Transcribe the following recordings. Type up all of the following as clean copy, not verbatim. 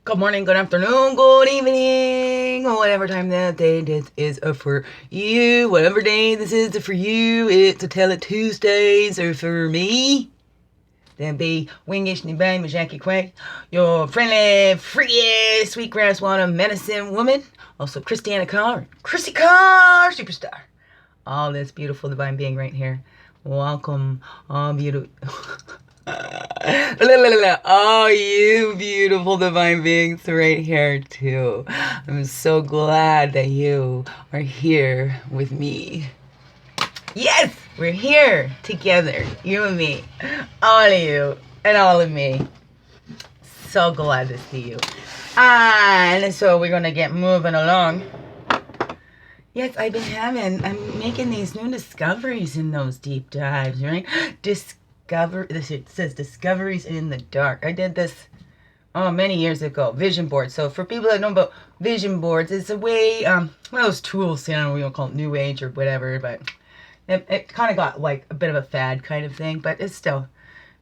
Good morning, good afternoon, good evening, whatever time that day this is for you, whatever day this is for you, it's a Tell It Tuesdays, or for me, then be Wingish Nibang Jackie Quay, your friendly, freaky, sweetgrass water medicine woman, also Christianna Carr, Chrissy Carr, superstar. All this beautiful divine being right here. Welcome, all beautiful. Oh, you beautiful divine beings right here too. I'm so glad that you are here with me. Yes, we're here together, you and me, all of you and all of me. So glad to see you. And so we're gonna get moving along. Yes, I'm making these new discoveries in those deep dives, right? It says discoveries in the dark. I did this, many years ago, vision boards. So for people that know about vision boards, it's a way, one of those tools, we don't call it new age or whatever, but it kind of got like a bit of a fad kind of thing, but it's still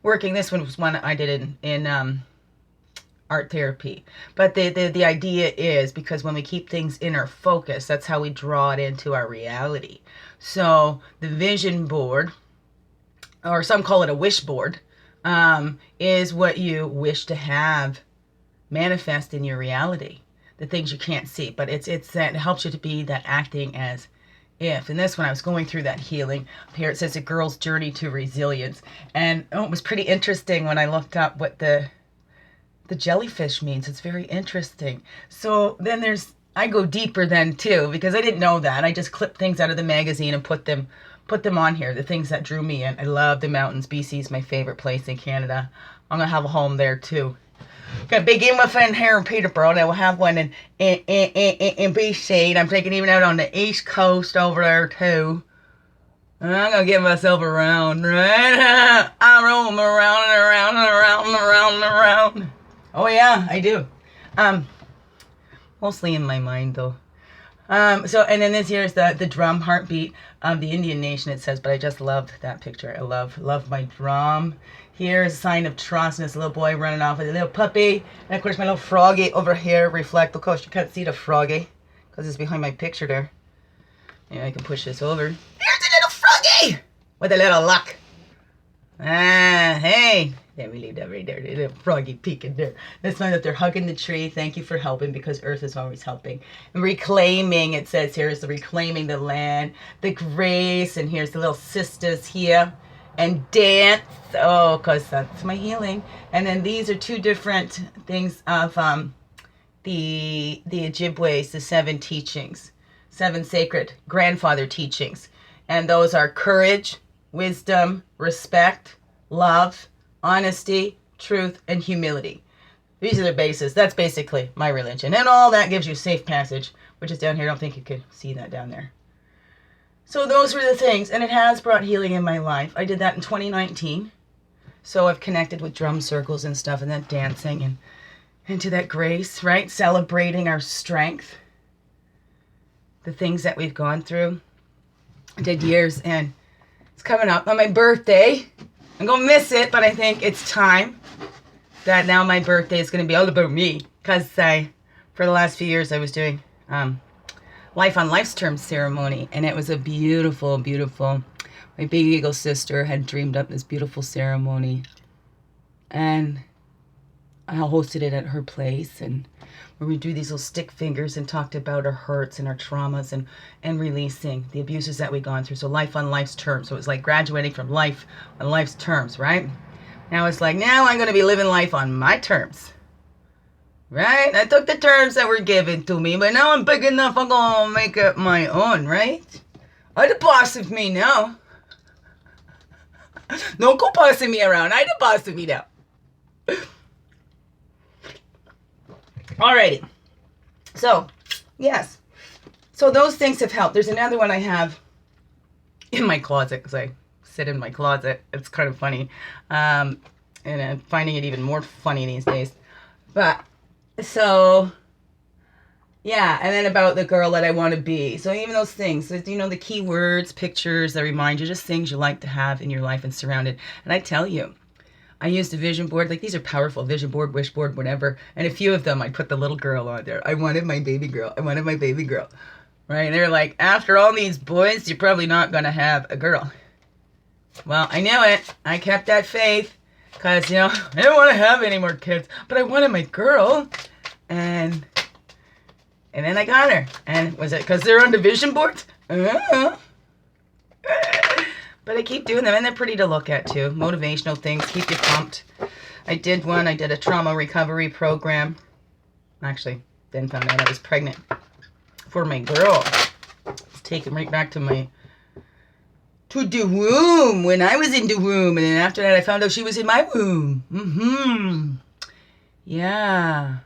working. This one was one I did in art therapy. But the idea is, because when we keep things in our focus, that's how we draw it into our reality. So the vision board, or some call it a wish board, is what you wish to have manifest in your reality. The things you can't see, but it helps you to be that acting as if. And this one, I was going through that healing. Here it says a girl's journey to resilience. And it was pretty interesting when I looked up what the jellyfish means. It's very interesting. So then I go deeper then too, because I didn't know that. I just clipped things out of the magazine and put them on here, the things that drew me in. I love the mountains. BC is my favorite place in Canada. I'm going to have a home there too. Got a big in here in Peterborough. I will have one in BC. I'm taking even out on the east coast over there too. And I'm going to get myself around, right? I roam around and around and around and around and around. Oh yeah, I do. Mostly in my mind though. So, and then this here is the drum heartbeat of the Indian nation, it says, but I just loved that picture. I love my drum. Here is a sign of trust, and this little boy running off with a little puppy. And of course my little froggy over here reflect. Of course you can't see the froggy because it's behind my picture there. Maybe I can push this over. There's a little froggy with a little luck. Hey. Yeah, we leave that right there. The little froggy peeking there. That's fine that they're hugging the tree. Thank you for helping, because Earth is always helping. And reclaiming, it says here, is the reclaiming the land, the grace, and here's the little sisters here. And dance. Oh, because that's my healing. And then these are two different things of the Ojibways, the 7 teachings, 7 sacred grandfather teachings. And those are courage, wisdom, respect, love, honesty, truth, and humility. These are the bases. That's basically my religion. And all that gives you safe passage, which is down here. I don't think you could see that down there. So those were the things, and it has brought healing in my life. I did that in 2019. So I've connected with drum circles and stuff, and that dancing, and into that grace, right? Celebrating our strength, the things that we've gone through. I did years, and it's coming up on my birthday. I'm going to miss it, but I think it's time that now my birthday is going to be all about me. Because for the last few years, I was doing Life on Life's Terms ceremony. And it was a beautiful, beautiful, my Big Eagle sister had dreamed up this beautiful ceremony. And I hosted it at her place. And where we do these little stick fingers and talked about our hurts and our traumas and releasing the abuses that we've gone through. So life on life's terms. So it was like graduating from life on life's terms, right? Now it's like, now I'm going to be living life on my terms. Right? I took the terms that were given to me, but now I'm big enough, I'm going to make it my own, right? I'm the boss of me now. Don't go bossing me around. I'm the boss of me now. Alrighty. So, yes. So those things have helped. There's another one I have in my closet, because I sit in my closet. It's kind of funny. And I'm finding it even more funny these days. But, so, yeah. And then about the girl that I want to be. So even those things, the keywords, pictures that remind you, just things you like to have in your life and surrounded. And I tell you, I used a vision board. Like, these are powerful, vision board, wish board, whatever. And a few of them, I put the little girl on there. I wanted my baby girl. I wanted my baby girl. Right? And they're like, after all these boys, you're probably not going to have a girl. Well, I knew it. I kept that faith. Because, you know, I didn't want to have any more kids. But I wanted my girl. And then I got her. And was it because they're on the vision boards? But I keep doing them, and they're pretty to look at too. Motivational things, keep you pumped. I did a trauma recovery program. Actually, then found out I was pregnant for my girl. It's taken right back to the womb, when I was in the womb. And then after that, I found out she was in my womb. Yeah.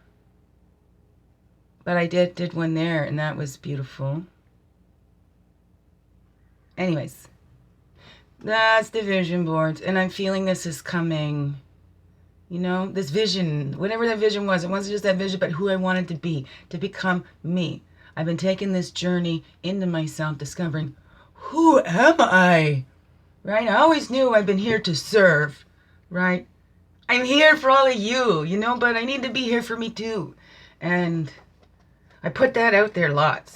But I did one there, and that was beautiful. Anyways. That's the vision boards. And I'm feeling this is coming. You know, this vision, whatever that vision was, it wasn't just that vision, but who I wanted to be, to become me. I've been taking this journey into myself, discovering, who am I? Right? I always knew I've been here to serve. Right? I'm here for all of you, you know, but I need to be here for me too. And I put that out there lots.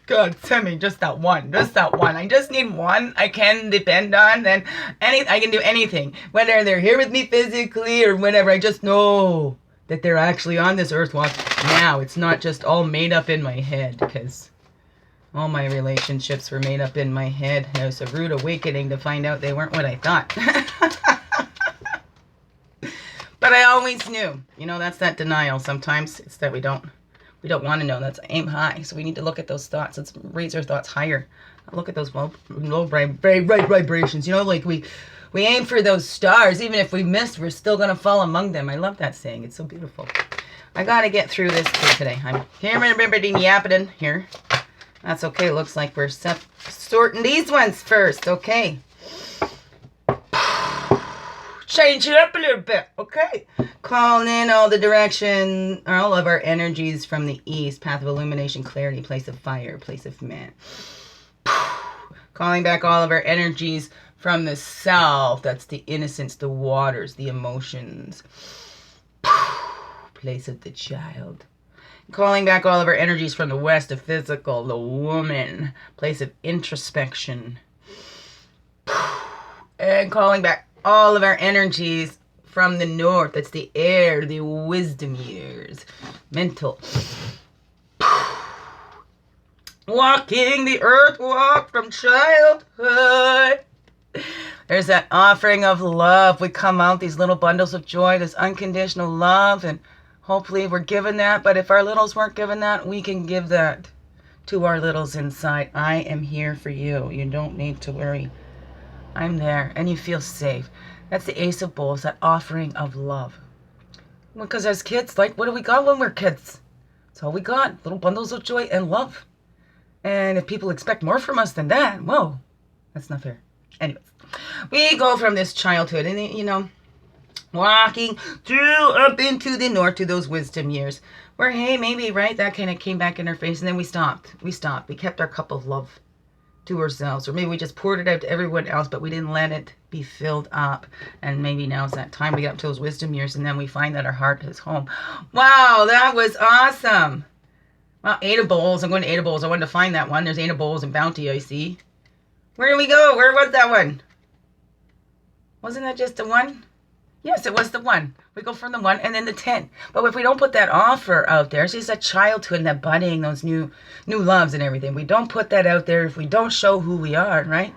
God, send me just that one. I just need one I can depend on. Then I can do anything. Whether they're here with me physically or whatever, I just know that they're actually on this earth walk now. It's not just all made up in my head, because all my relationships were made up in my head. And it was a rude awakening to find out they weren't what I thought. But I always knew. You know, that's that denial. Sometimes it's that we don't want to know. That's aim high. So we need to look at those thoughts. Let's raise our thoughts higher. Look at those low vibrations. You know, like we aim for those stars. Even if we miss, we're still going to fall among them. I love that saying. It's so beautiful. I got to get through this today. I'm yapping here. That's okay. Looks like we're sorting these ones first. Okay. Change it up a little bit, okay? Calling in all the direction, all of our energies from the east, path of illumination, clarity, place of fire, place of man. Calling back all of our energies from the south, that's the innocence, the waters, the emotions. Place of the child. Calling back all of our energies from the west, the physical, the woman, place of introspection. And calling back all of our energies from the north. That's the air, the wisdom years. Mental. Walking the earth walk from childhood. There's that offering of love. We come out, these little bundles of joy, this unconditional love, and hopefully we're given that. But if our littles weren't given that, we can give that to our littles inside. I am here for you. You don't need to worry. I'm there, and you feel safe. That's the Ace of Bowls, that offering of love. Because as kids, like, what do we got when we're kids? That's all we got, little bundles of joy and love. And if people expect more from us than that, whoa, that's not fair. Anyways, we go from this childhood, and, you know, walking through up into the north to those wisdom years, where, hey, maybe, right, that kind of came back in our face, and then we stopped. We kept our cup of love to ourselves, or maybe we just poured it out to everyone else, but we didn't let it be filled up. And maybe now's that time we get up to those wisdom years, and then we find that our heart is home. Wow, that was awesome. Well, 8 of Bowls. I'm going to 8 of Bowls. I wanted to find that one. There's 8 of Bowls and Bounty, I see. Where did we go? Where was that one? Wasn't that just the one? Yes, it was the one. We go from the 1 and then the 10. But if we don't put that offer out there, it's just that childhood and that budding, those new loves and everything. We don't put that out there. If we don't show who we are, right?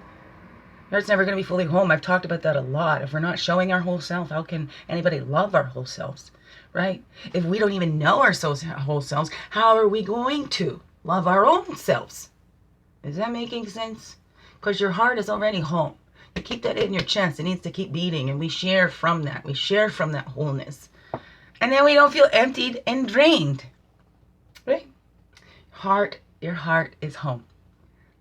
It's never going to be fully home. I've talked about that a lot. If we're not showing our whole self, how can anybody love our whole selves, right? If we don't even know our whole selves, how are we going to love our own selves? Is that making sense? Because your heart is already home. You keep that in your chest. It needs to keep beating, and we share from that. We share from that wholeness. And then we don't feel emptied and drained. Right? Your heart is home.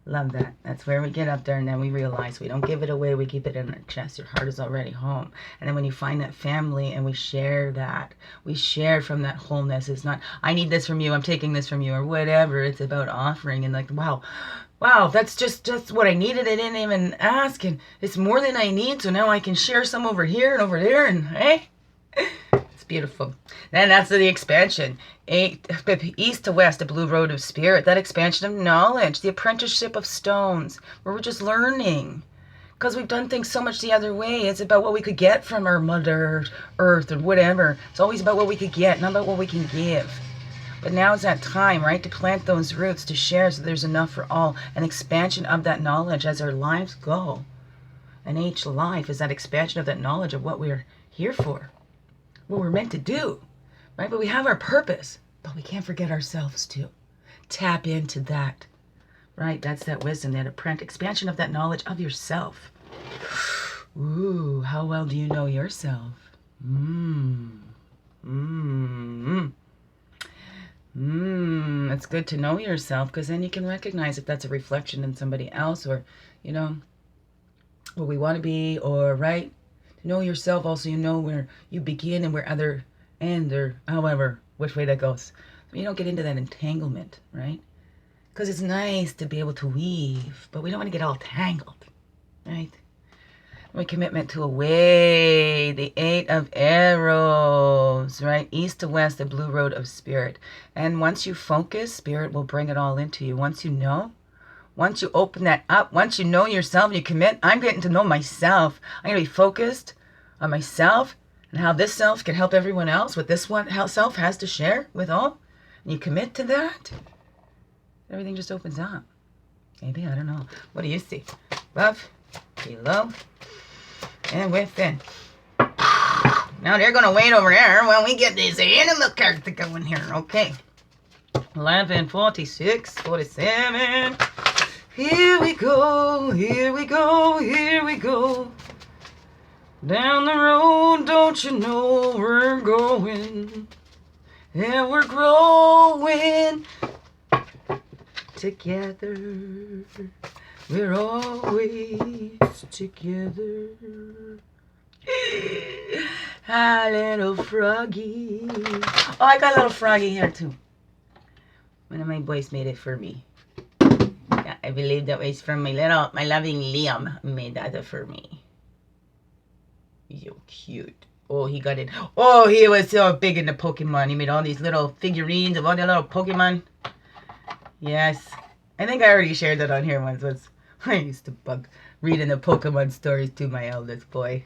Love that. That's where we get up there, and then we realize we don't give it away. We keep it in our chest. Your heart is already home. And then when you find that family and we share that, we share from that wholeness. It's not, I need this from you, I'm taking this from you, or whatever. It's about offering and like, wow, wow, that's just what I needed. I didn't even ask, and it's more than I need, so now I can share some over here and over there, and hey, it's beautiful. And that's the expansion. East to west, the blue road of spirit, that expansion of knowledge, the apprenticeship of stones, where we're just learning. Because we've done things so much the other way. It's about what we could get from our Mother Earth or whatever. It's always about what we could get, not about what we can give. But now is that time, right, to plant those roots, to share so there's enough for all. An expansion of that knowledge as our lives go. And each life is that expansion of that knowledge of what we're here for. What we're meant to do, right? But we have our purpose. But we can't forget ourselves too. Tap into that. Right, that's that wisdom, that expansion of that knowledge of yourself. Ooh, how well do you know yourself? It's good to know yourself, because then you can recognize if that's a reflection in somebody else, or, you know, what we want to be, or, right? To know yourself also, you know where you begin and where other end, or however, which way that goes. You don't get into that entanglement, right? Because it's nice to be able to weave, but we don't want to get all tangled, right? We commitment to a way, the 8 of arrows, right? East to west, the blue road of spirit. And once you focus, spirit will bring it all into you. Once you know, once you open that up, once you know yourself and you commit, I'm getting to know myself. I'm going to be focused on myself and how this self can help everyone else, what this one self has to share with all. And you commit to that. Everything just opens up. Maybe, I don't know. What do you see? Above, below, and within. Now they're going to wait over there while we get this animal character going here. Okay. 11, 46, 47. Here we go, here we go, here we go. Down the road, don't you know we're going. And we're growing. Together, we're always together. Ah, little froggy. Oh, I got a little froggy here too. One of my boys made it for me. Yeah, I believe that was from my loving Liam made that for me. So cute. Oh, he got it. Oh, he was so big into Pokemon. He made all these little figurines of all the little Pokemon. Yes. I think I already shared that on here once. I used to bug reading the Pokemon stories to my eldest boy.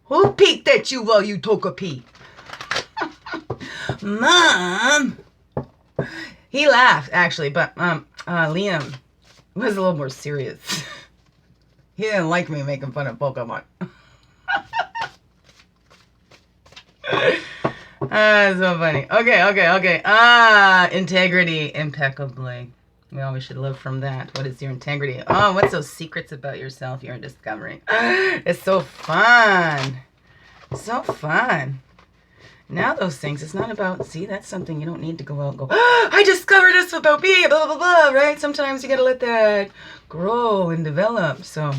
Who peeked at you while you took a pee? Mom! He laughed, actually, but Liam was a little more serious. He didn't like me making fun of Pokemon. So funny. Okay. Integrity, impeccably. We always should live from that. What is your integrity? Oh, what's those secrets about yourself you're discovering? It's so fun. So fun. Now those things, it's not about, see, that's something you don't need to go out and go, I discovered this about me, blah, blah, blah, right? Sometimes you got to let that grow and develop. So,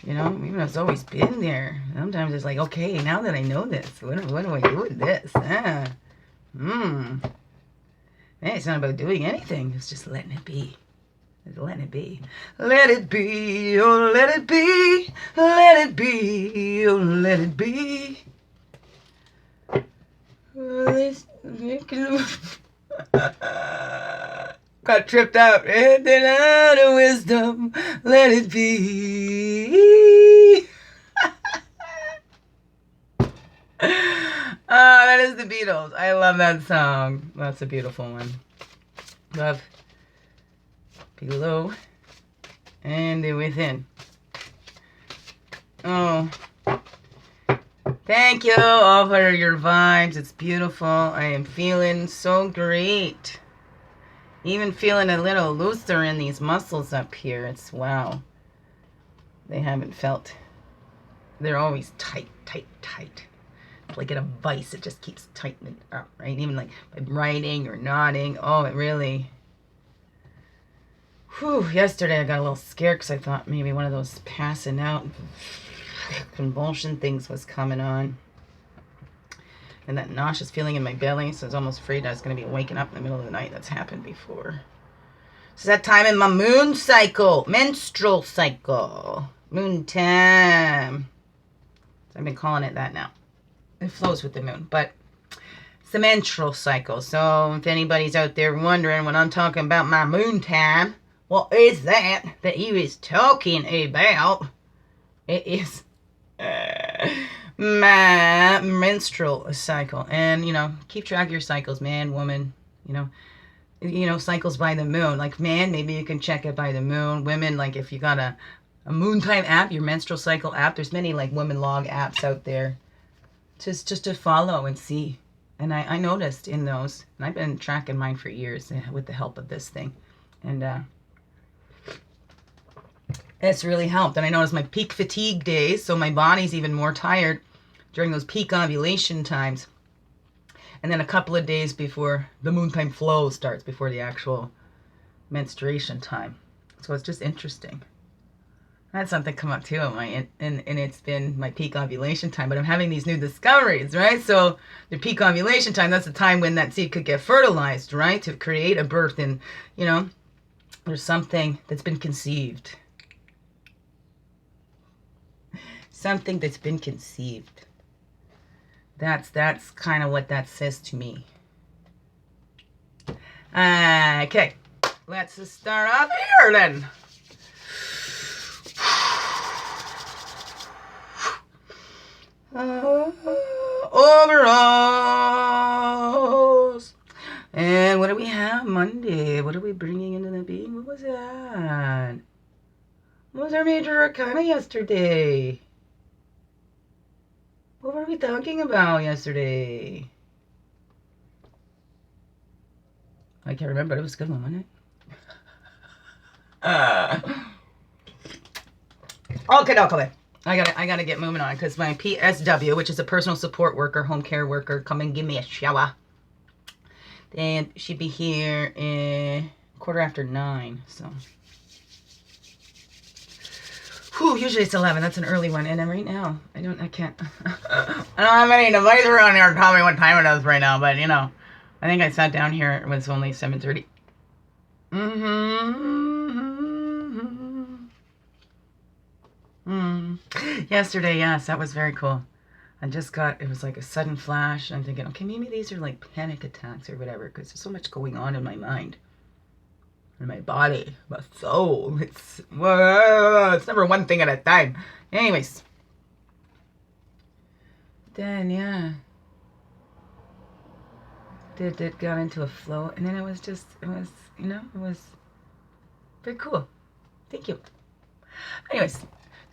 you know, even though it's always been there, sometimes it's like, okay, now that I know this, what do I do with this? Hey, it's not about doing anything. It's just letting it be. Letting it be. Let it be, oh, let it be. Let it be, oh, let it be. Got tripped out. And then out of wisdom, let it be. That is the Beatles. I love that song. That's a beautiful one. Love. Below. And within. Oh. Thank you all for your vibes. It's beautiful. I am feeling so great. Even feeling a little looser in these muscles up here. It's wow. They haven't felt. They're always tight. It's like in a vice. It just keeps tightening up, right? Even like by writing or nodding. Oh, it really. Whew. Yesterday I got a little scared because I thought maybe one of those passing out convulsion things was coming on. And that nauseous feeling in my belly. So I was almost afraid I was going to be waking up in the middle of the night. That's happened before. It's that time in my moon cycle, menstrual cycle, moon time. So I've been calling it that now. It flows with the moon, but it's the menstrual cycle. So if anybody's out there wondering when I'm talking about my moon time, what is that he was talking about? It is my menstrual cycle. And, keep track of your cycles, man, woman, cycles by the moon. Like, man, maybe you can check it by the moon. Women, like, if you got a moon time app, your menstrual cycle app, there's many, like, women log apps out there just to follow and see. And I noticed in those, and I've been tracking mine for years with the help of this thing. And it's really helped. And I noticed my peak fatigue days, so my body's even more tired during those peak ovulation times. And then a couple of days before the moon time flow starts, before the actual menstruation time. So it's just interesting. I had something come up too and it's been my peak ovulation time, but I'm having these new discoveries, right? So the peak ovulation time, that's the time when that seed could get fertilized, right? To create a birth, and there's something that's been conceived. Something that's been conceived. That's kind of what that says to me. Okay, let's just start off here then. Overalls. And what do we have Monday? What are we bringing into the being? What was that? What was our major arcana yesterday? What were we talking about yesterday? I can't remember. It was a good one, wasn't it? Okay. I gotta get moving on, because my PSW, which is a personal support worker, home care worker, come and give me a shower. And she'd be here in 9:15. So, usually it's 11. That's an early one. And then right now, I don't have any device around here to tell me what time it is right now. But I think I sat down here. It was only 7:30. Yesterday, yes, that was very cool. It was like a sudden flash. I'm thinking, okay, maybe these are like panic attacks or whatever, because there's so much going on in my mind, in my body, my soul. It's never one thing at a time. Anyways, then did got into a flow, and then it was very cool. Thank you. Anyways.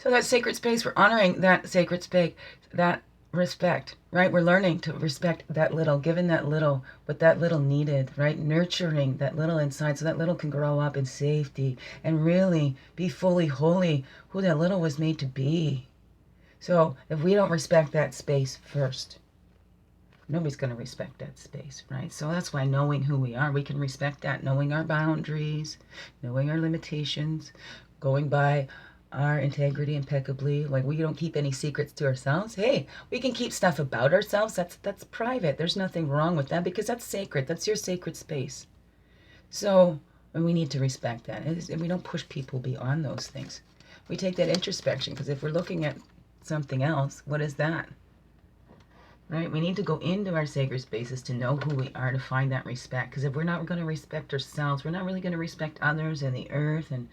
So that sacred space, we're honoring that sacred space, that respect, right? We're learning to respect that little, giving that little what that little needed, right? Nurturing that little inside so that little can grow up in safety and really be fully holy who that little was made to be. So if we don't respect that space first, nobody's going to respect that space, right? So that's why knowing who we are, we can respect that, knowing our boundaries, knowing our limitations, going by our integrity impeccably. Like, we don't keep any secrets to ourselves. Hey, we can keep stuff about ourselves. That's private. There's nothing wrong with that, because that's sacred. That's your sacred space. So, and we need to respect that. And we don't push people beyond those things. We take that introspection, because if we're looking at something else, what is that? Right? We need to go into our sacred spaces to know who we are, to find that respect. Because if we're not going to respect ourselves, we're not really going to respect others and the earth. And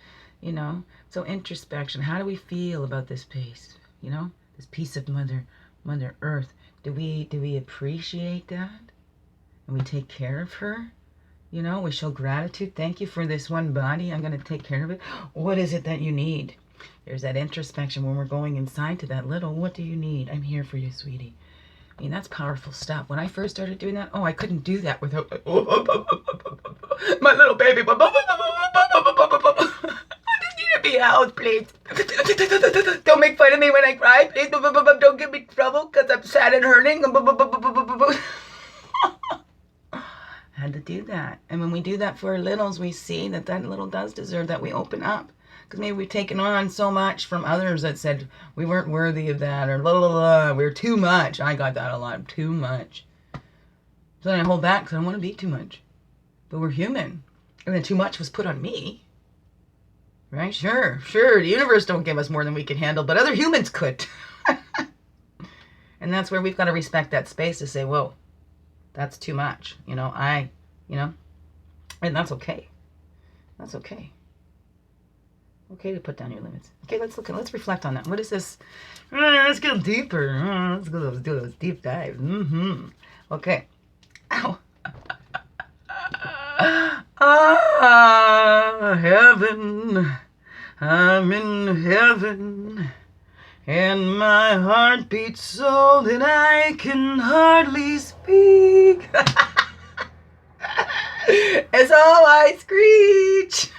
so introspection. How do we feel about this space? This piece of Mother Earth. Do we appreciate that? And we take care of her? We show gratitude. Thank you for this one body. I'm going to take care of it. What is it that you need? There's that introspection when we're going inside to that little, what do you need? I'm here for you, sweetie. I mean, that's powerful stuff. When I first started doing that, I couldn't do that without my little baby. Be held, please. Don't make fun of me when I cry, please. Don't give me trouble because I'm sad and hurting. I had to do that. And when we do that for our littles, we see that little does deserve that we open up. Because maybe we've taken on so much from others that said we weren't worthy of that, or blah, blah, blah. We're too much. I got that a lot. Too much. So then I hold back because I don't want to be too much. But we're human. And then too much was put on me. Right? Sure. The universe don't give us more than we can handle, but other humans could. And that's where we've got to respect that space to say, whoa, that's too much. And that's okay. That's okay. Okay to put down your limits. Okay, let's reflect on that. What is this? Let's go deeper. Let's do those deep dives. Okay. Ow. Heaven. I'm in heaven. And my heart beats so that I can hardly speak. It's all I screech.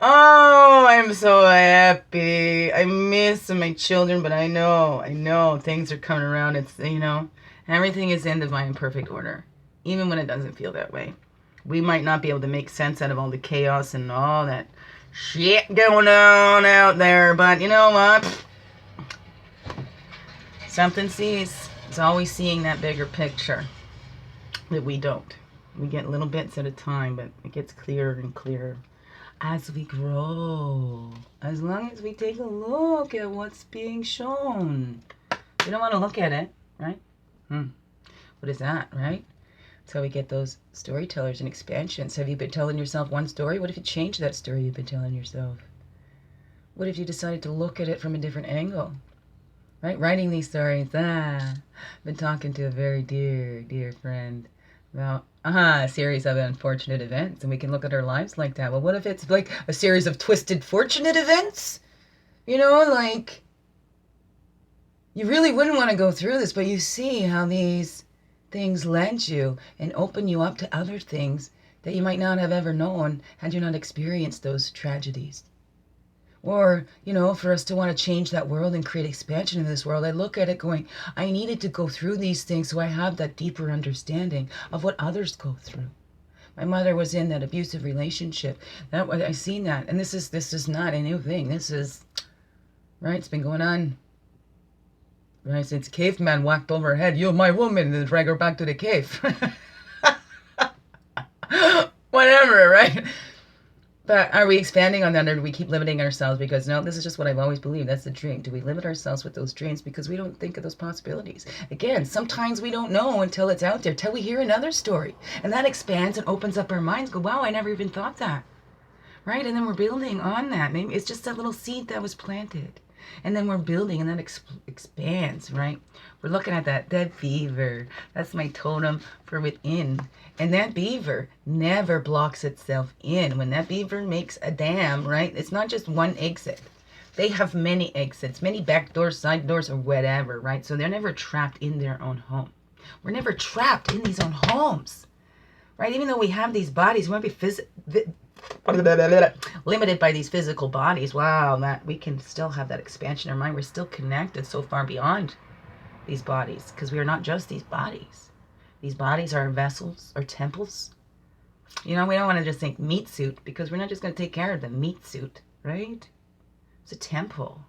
Oh, I'm so happy. I miss my children, but I know things are coming around. It's, everything is in divine perfect order, even when it doesn't feel that way. We might not be able to make sense out of all the chaos and all that shit going on out there, but you know what? Something sees. It's always seeing that bigger picture that we don't. We get little bits at a time, but it gets clearer and clearer as we grow. As long as we take a look at what's being shown. We don't want to look at it, right? What is that, right? That's how we get those storytellers and expansions. Have you been telling yourself one story? What if you change that story you've been telling yourself? What if you decided to look at it from a different angle? Right? Writing these stories. I've been talking to a very dear friend about a series of unfortunate events, and we can look at our lives like that. Well, what if it's like a series of twisted fortunate events? Like you really wouldn't want to go through this, but you see how these things lend you and open you up to other things that you might not have ever known had you not experienced those tragedies. Or, for us to want to change that world and create expansion in this world, I look at it going, I needed to go through these things so I have that deeper understanding of what others go through. My mother was in that abusive relationship. I seen that. And this is not a new thing. This is, right, it's been going on, right, since caveman whacked over her head, "You're my woman," and drag her back to the cave. Whatever, right? But are we expanding on that, or do we keep limiting ourselves because, no, this is just what I've always believed, that's the dream? Do we limit ourselves with those dreams because we don't think of those possibilities? Again, sometimes we don't know until it's out there, till we hear another story. And that expands and opens up our minds, go, wow, I never even thought that. Right? And then we're building on that. Maybe it's just that little seed that was planted. And then we're building, and that expands, right? We're looking at that beaver. That's my totem for within. And that beaver never blocks itself in. When that beaver makes a dam, right? It's not just one exit. They have many exits, many back doors, side doors, or whatever, right? So they're never trapped in their own home. We're never trapped in these own homes, right? Even though we have these bodies, we might be limited by these physical bodies. Wow, that we can still have that expansion in our mind. We're still connected so far beyond these bodies, because we are not just these bodies. These bodies are vessels or temples. We don't want to just think meat suit, because we're not just going to take care of the meat suit, right? It's a temple.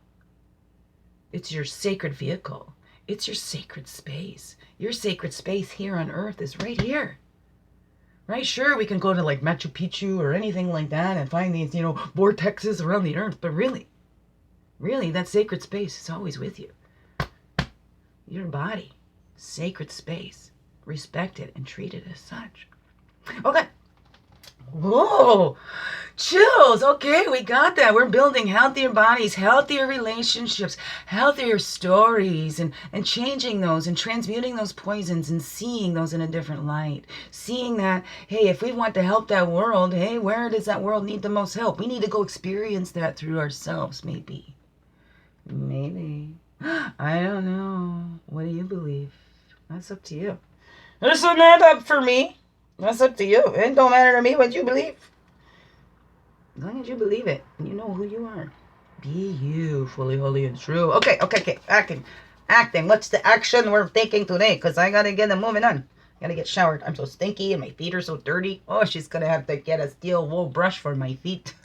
It's your sacred vehicle. It's your sacred space. Your sacred space here on earth is right here. Right? Sure, we can go to like Machu Picchu or anything like that and find these, vortexes around the earth. But really, that sacred space is always with you. Your body, sacred space, respect it and treat it as such. Okay. Whoa, chills. Okay, we got that. We're building healthier bodies, healthier relationships, healthier stories, and changing those and transmuting those poisons and seeing those in a different light. Seeing that, hey, if we want to help that world, hey, where does that world need the most help? We need to go experience that through ourselves, maybe. I don't know. What do you believe? That's up to you. That's not up for me. That's up to you. It don't matter to me what you believe. As long as you believe it and you know who you are. Be you, fully, holy, and true. Okay. Acting. What's the action we're taking today? Because I got to get moving on. I got to get showered. I'm so stinky and my feet are so dirty. Oh, she's going to have to get a steel wool brush for my feet.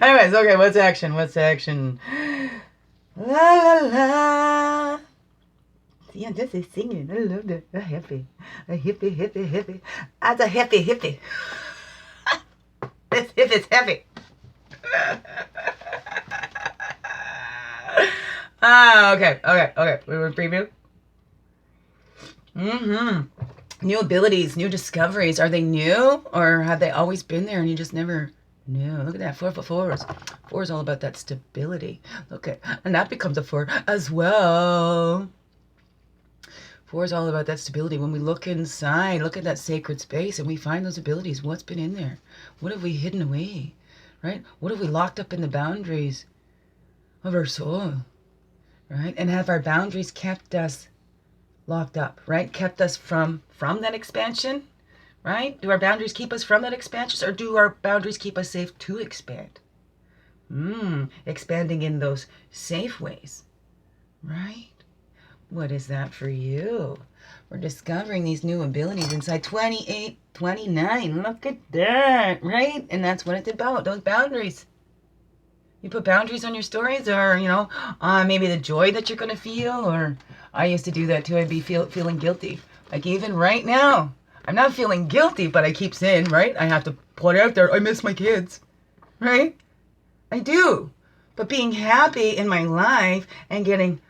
Anyways, okay, what's action? La la la. I'm just singing. I love that. A hippie. A hippie, hippie, hippie. That's a hippie, hippie. This hippie's heavy. Okay. We were preview. New abilities, new discoveries. Are they new or have they always been there and you just never knew? Look at that, 4 for 4s. 4 is all about that stability. Okay, and that becomes a 4 as well. 4 is all about that stability. When we look inside, look at that sacred space and we find those abilities. What's been in there? What have we hidden away? Right? What have we locked up in the boundaries of our soul? Right? And have our boundaries kept us locked up, right? Kept us from that expansion, right? Do our boundaries keep us from that expansion, or do our boundaries keep us safe to expand? Expanding in those safe ways, right? What is that for you? We're discovering these new abilities inside 28, 29. Look at that, right? And that's what it's about, those boundaries. You put boundaries on your stories, or, maybe the joy that you're going to feel, or I used to do that too. I'd be feeling guilty. Like even right now, I'm not feeling guilty, but I keep saying, right? I have to put out there, I miss my kids, right? I do. But being happy in my life and getting,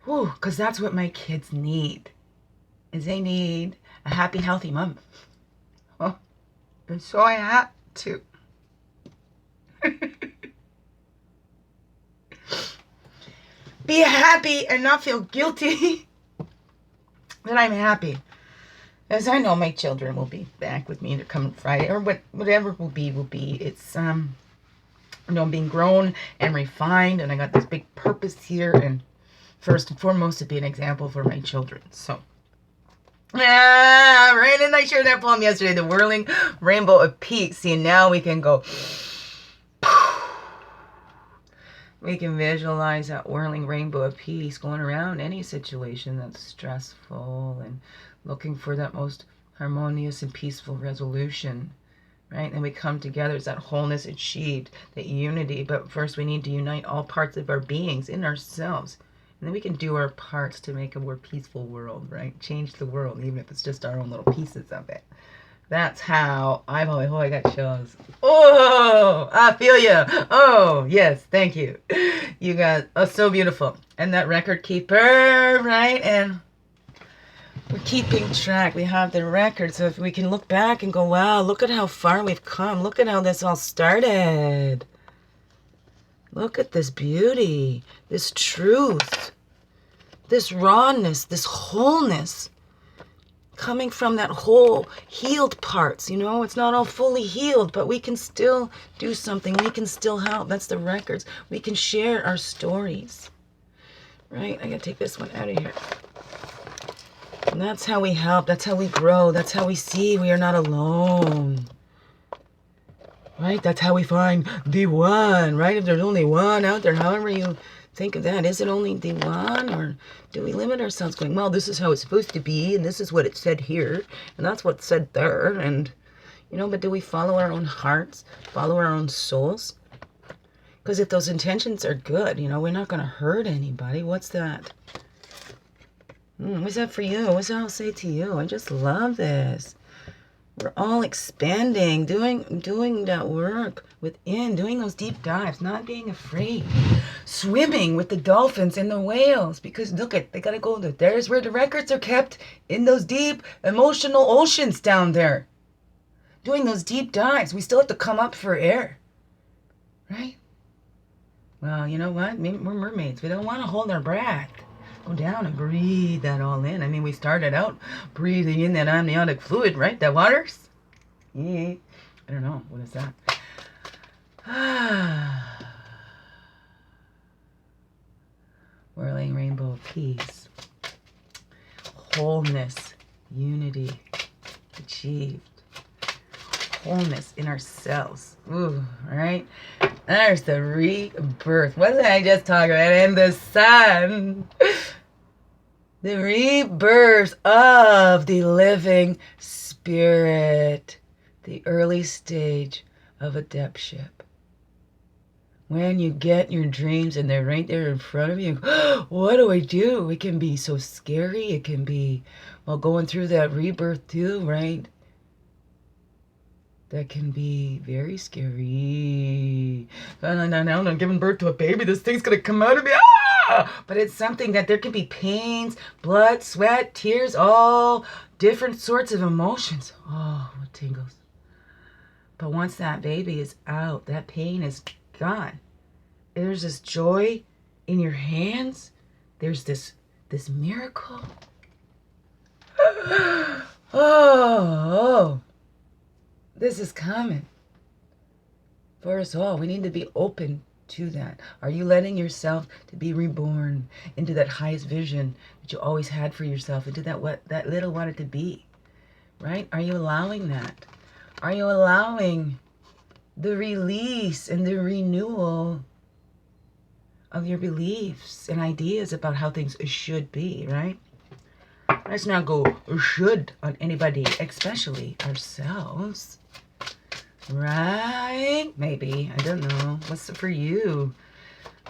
because that's what my kids need, is they need a happy, healthy mom. Oh, and so I had to. Be happy and not feel guilty that I'm happy. As I know my children will be back with me. They're coming Friday, or whatever will be. It's, being grown and refined, and I got this big purpose here, and first and foremost to be an example for my children. So, right, and I shared that poem yesterday, the whirling rainbow of peace. See, now we can go... We can visualize that whirling rainbow of peace going around any situation that's stressful and looking for that most harmonious and peaceful resolution, right? And we come together. It's that wholeness achieved, that unity. But first we need to unite all parts of our beings in ourselves. And then we can do our parts to make a more peaceful world, right? Change the world, even if it's just our own little pieces of it. That's how I got chills. Oh, I feel you. Oh, yes, thank you. You guys are so beautiful. And that record keeper, right? And we're keeping track. We have the record. So if we can look back and go, wow, look at how far we've come. Look at how this all started. Look at this beauty, this truth, this rawness, this wholeness. Coming from that whole healed parts, it's not all fully healed, but we can still do something. We can still help. That's the records. We can share our stories, right? I gotta take this one out of here. And that's how we help. That's how we grow. That's how we see we are not alone, right? That's how we find the one, right? If there's only one out there, however you think of that, is it only the one, or do we limit ourselves going, well, this is how it's supposed to be, and this is what it said here, and that's what's said there, and, but do we follow our own hearts, follow our own souls? Because if those intentions are good, we're not going to hurt anybody. What's that? What's that for you? What's that I'll say to you? I just love this. We're all expanding, doing that work within, doing those deep dives, not being afraid, swimming with the dolphins and the whales, because look they gotta go there. There's where the records are kept, in those deep emotional oceans down there. Doing those deep dives. We still have to come up for air, right? Well, you know what? We're mermaids. We don't want to hold our breath. Go down and breathe that all in. I mean, we started out breathing in that amniotic fluid, right? That waters? Yeah. I don't know. What is that? Whirling rainbow of peace. Wholeness. Unity. Achieved. Wholeness in ourselves. Ooh, all right? There's the rebirth. What did I just talk about? And the sun. The rebirth of the living spirit. The early stage of adeptship. When you get your dreams and they're right there in front of you, what do I do? It can be so scary. It can be, well, going through that rebirth too, right? That can be very scary. Now I'm giving birth to a baby. This thing's going to come out of me. Ah! But it's something that there can be pains, blood, sweat, tears, all different sorts of emotions. Oh, what tingles. But once that baby is out, that pain is gone. There's this joy in your hands. There's this miracle. Oh. This is coming for us all. We need to be open to that. Are you letting yourself to be reborn into that highest vision that you always had for yourself, into that what that little wanted to be, right? Are you allowing that? Are you allowing the release and the renewal of your beliefs and ideas about how things should be, right? Let's not go should on anybody, especially ourselves. Right? Maybe. I don't know. What's it for you?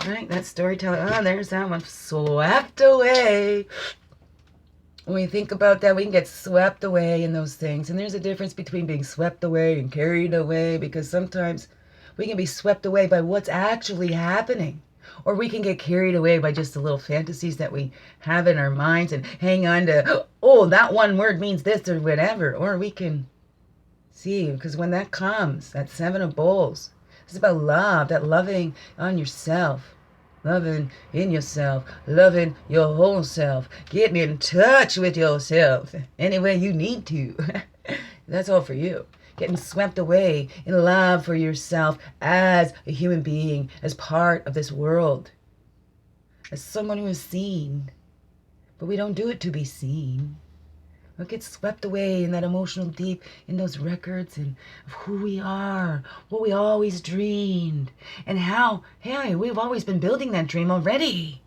Right? That storyteller. Oh, there's that one. Swept away. When we think about that, we can get swept away in those things. And there's a difference between being swept away and carried away, because sometimes we can be swept away by what's actually happening. Or we can get carried away by just the little fantasies that we have in our minds and hang on to, oh, that one word means this or whatever. Or we can see, because when that comes, that Seven of Bowls, it's about love, that loving on yourself, loving in yourself, loving your whole self, getting in touch with yourself any way you need to. That's all for you. Getting swept away in love for yourself as a human being, as part of this world, as someone who is seen. But we don't do it to be seen. We'll get swept away in that emotional deep, in those records and of who we are, what we always dreamed, and how, hey, we've always been building that dream already.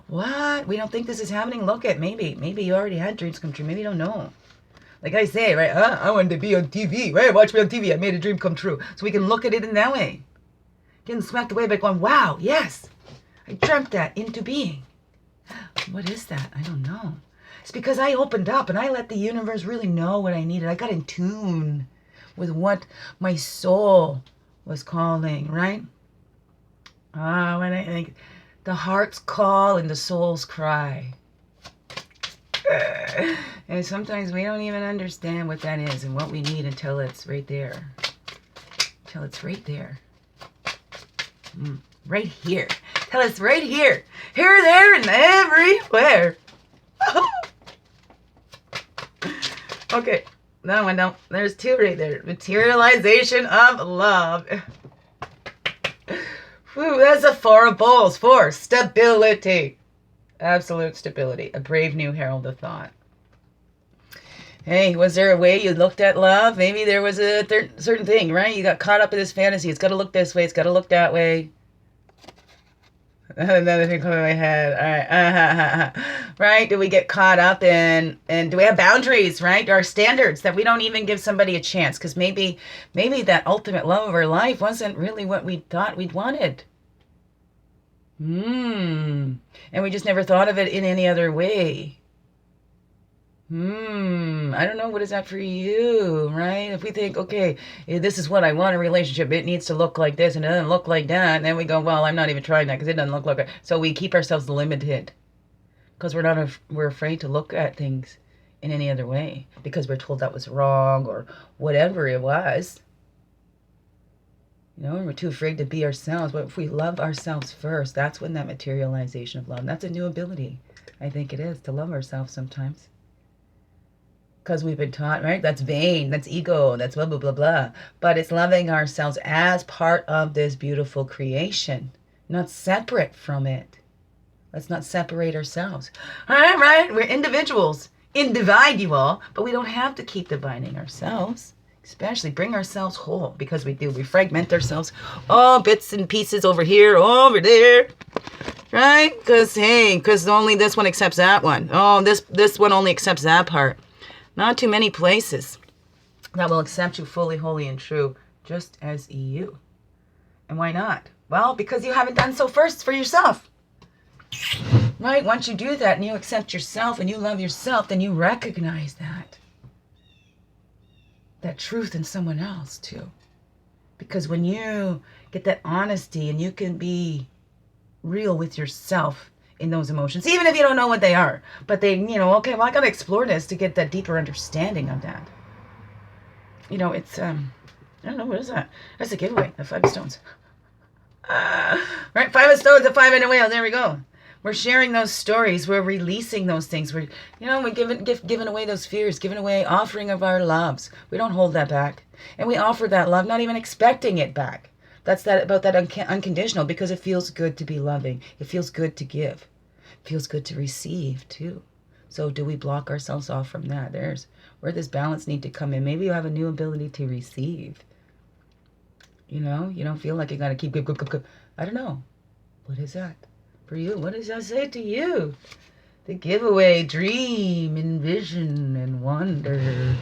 What? We don't think this is happening? Look at, maybe you already had dreams come true. Maybe you don't know. Like I say, right? I wanted to be on TV, right? Watch me on TV. I made a dream come true. So we can look at it in that way. Getting swept away by going, wow, yes, I dreamt that into being. What is that? I don't know. It's because I opened up and I let the universe really know what I needed. I got in tune with what my soul was calling, right? When I think the heart's call and the soul's cry. And sometimes we don't even understand what that is and what we need until it's right there. Until it's right there. Right here. Till it's right here. Here, there, and everywhere. Okay, that one don't. There's two right there. Materialization of love. Whew, that's a Four of Bowls. Four, stability. Absolute stability. A brave new herald of thought. Hey, was there a way you looked at love? Maybe there was a certain thing, right? You got caught up in this fantasy. It's got to look this way. It's got to look that way. Another thing coming in my head. All right. Right? Do we get caught up in, and do we have boundaries, right? Our standards that we don't even give somebody a chance? Because maybe that ultimate love of our life wasn't really what we thought we'd wanted. And we just never thought of it in any other way. I don't know. What is that for you, right? If we think, okay, this is what I want in a relationship, it needs to look like this and it doesn't look like that, and then we go, well, I'm not even trying that because it doesn't look like that. So we keep ourselves limited because we're afraid to look at things in any other way because we're told that was wrong or whatever it was. You know, and we're too afraid to be ourselves. But if we love ourselves first, that's when that materialization of love, that's a new ability. I think it is to love ourselves sometimes. Because we've been taught, right? That's vain, that's ego, that's blah, blah, blah, blah. But it's loving ourselves as part of this beautiful creation, not separate from it. Let's not separate ourselves. All right? We're individuals, individual, but we don't have to keep dividing ourselves. Especially bring ourselves whole, because we do. We fragment ourselves. Oh, bits and pieces over here, over there. Right? Because only this one accepts that one. Oh, this one only accepts that part. Not too many places that will accept you fully, wholly, and true, just as you. And why not? Well, because you haven't done so first for yourself. Right? Once you do that and you accept yourself and you love yourself, then you recognize that truth in someone else too. Because when you get that honesty and you can be real with yourself in those emotions, even if you don't know what they are, but they, okay, well, I got to explore this to get that deeper understanding of that. It's, I don't know, what is that? That's a giveaway, the 5 stones. Right, 5 of stones, a 5 and a wheel, there we go. We're sharing those stories. We're releasing those things. We're giving away those fears, giving away, offering of our loves. We don't hold that back. And we offer that love, not even expecting it back. That's about that unconditional, because it feels good to be loving. It feels good to give. It feels good to receive, too. So do we block ourselves off from that? There's where this balance need to come in. Maybe you have a new ability to receive. You don't feel like you got to keep. I don't know. What is that? For you, what does that say to you? The giveaway, dream, envision, and wonder.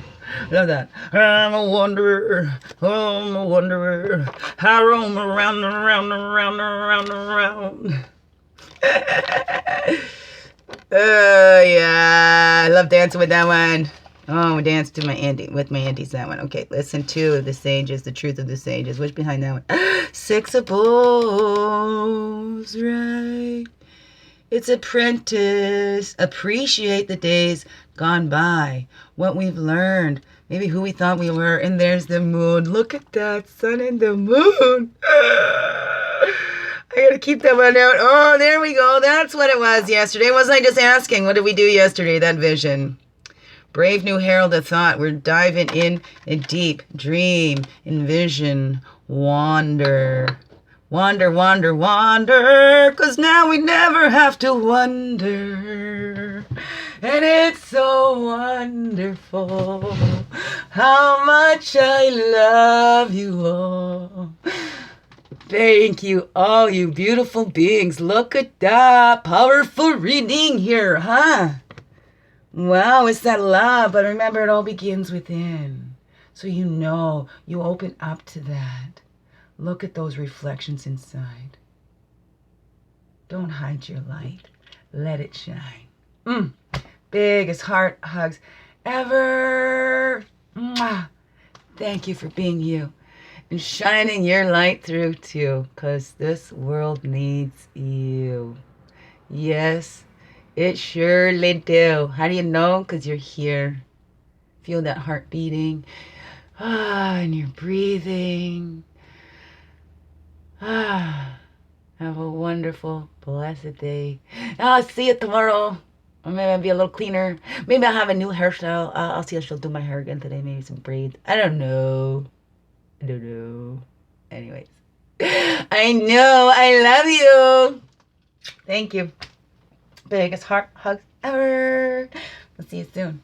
Love that. I'm a wanderer, I'm a wanderer. I roam around, around, around, around, around. Oh, yeah. I love dancing with that one. Oh, we danced to with my aunties, that one. Okay, listen to the sages, the truth of the sages. What's behind that one? 6 of bowls, right? It's apprentice. Appreciate the days gone by, what we've learned, maybe who we thought we were. And there's the moon. Look at that, sun and the moon. I gotta keep that one out. Oh, there we go. That's what it was yesterday. Wasn't I just asking, what did we do yesterday? That vision. Brave new herald of thought. We're diving in a deep dream, envision, wander. Wander, wander, wander, 'cause now we never have to wonder. And it's so wonderful how much I love you all. Thank you, all you beautiful beings. Look at that powerful reading here, huh? Wow, it's that love, but remember, it all begins within. So you open up to that. Look at those reflections inside. Don't hide your light. Let it shine. Biggest heart hugs ever. Mwah. Thank you for being you and shining your light through too, because this world needs you. Yes, it surely do. How do you know? Because you're here. Feel that heart beating. And you're breathing. Have a wonderful, blessed day. I'll see you tomorrow. Or maybe I'll be a little cleaner. Maybe I'll have a new hairstyle. I'll see if she'll do my hair again today. Maybe some braids. I don't know. Anyways. I know. I love you. Thank you. Biggest heart hugs ever. We'll see you soon.